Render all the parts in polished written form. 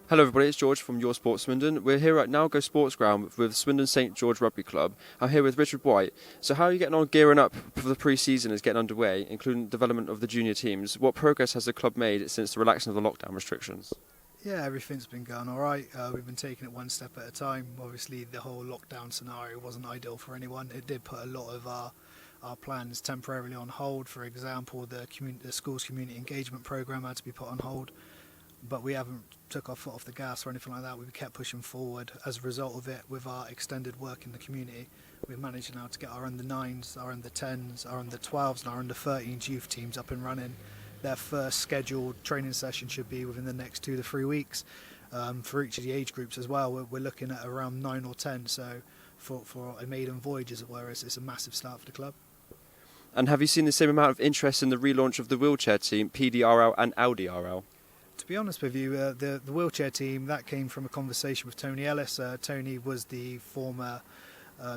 Hello everybody, it's George from Your Sports Swindon. We're here at Nowgo Sports Ground with Swindon St George Rugby Club. I'm here with Richard White. So how are you getting on gearing up for the pre-season is getting underway, including development of the junior teams? What progress has the club made since the relaxing of the lockdown restrictions? Yeah, everything's been going all right. We've been taking it one step at a time. Obviously, the whole lockdown scenario wasn't ideal for anyone. It did put a lot of our plans temporarily on hold. For example, the school's community engagement program had to be put on hold, but we haven't took our foot off the gas or anything like that. We've kept pushing forward. As a result of it, with our extended work in the community, we've managed now to get our under 9s, our under 10s, our under 12s and our under 13s youth teams up and running. Their first scheduled training session should be within the next 2 to 3 weeks. For each of the age groups as well, we're looking at around 9 or 10. So for a maiden voyage, as it were, it's a massive start for the club. And have you seen the same amount of interest in the relaunch of the wheelchair team, PDRL and LDRL? To be honest with you, the wheelchair team, that came from a conversation with Tony Ellis. Tony was the former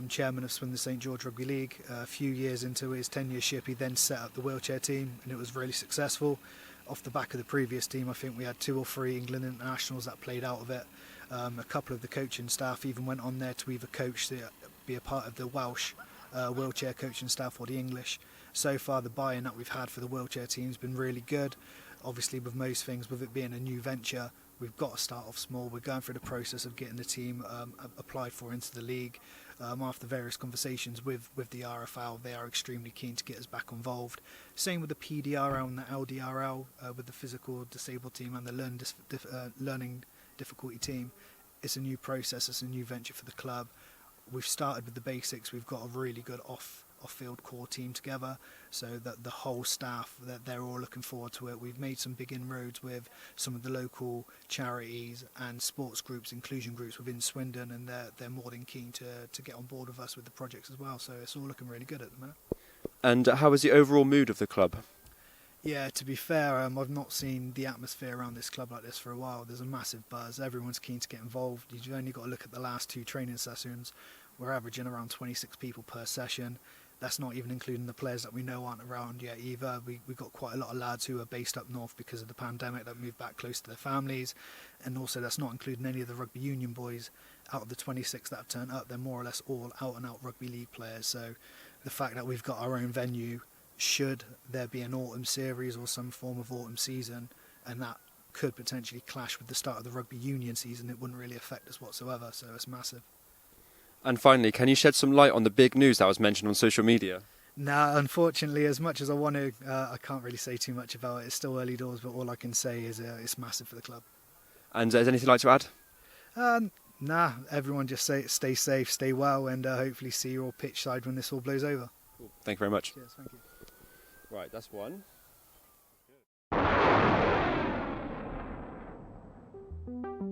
chairman of Swindon St George Rugby League. A few years into his tenureship, he then set up the wheelchair team, and it was really successful. Off the back of the previous team, I think we had 2 or 3 England internationals that played out of it. A couple of the coaching staff even went on there to either coach, be a part of the Welsh wheelchair coaching staff or the English. So far, the buy-in that we've had for the wheelchair team has been really good. Obviously, with most things, with it being a new venture, we've got to start off small. We're going through the process of getting the team applied for into the league. After various conversations with the RFL, they are extremely keen to get us back involved. Same with the PDRL and the LDRL, with the physical disabled team and the learning difficulty team. It's a new process, it's a new venture for the club. We've started with the basics. We've got a really good off-field core team together, so that the whole staff, that they're all looking forward to it. We've made some big inroads with some of the local charities and sports groups, inclusion groups within Swindon, and they're more than keen to get on board with us with the projects as well. So it's all looking really good at the minute. And how is the overall mood of the club? Yeah, to be fair, I've not seen the atmosphere around this club like this for a while. There's a massive buzz. Everyone's keen to get involved. You've only got to look at the last 2 training sessions. We're averaging around 26 people per session. That's not even including the players that we know aren't around yet either. We've got quite a lot of lads who are based up north because of the pandemic that moved back close to their families. And also that's not including any of the rugby union boys. Out of the 26 that have turned up, they're more or less all out-and-out rugby league players. So the fact that we've got our own venue, should there be an autumn series or some form of autumn season, and that could potentially clash with the start of the rugby union season, it wouldn't really affect us whatsoever. So it's massive. And finally, can you shed some light on the big news that was mentioned on social media? Nah, unfortunately, as much as I want to, I can't really say too much about it. It's still early doors, but all I can say is it's massive for the club. And is anything you'd like to add? Nah, everyone just stay safe, stay well, and hopefully see you all pitch side when this all blows over. Cool. Thank you very much. Cheers, thank you. Right, that's one. Good.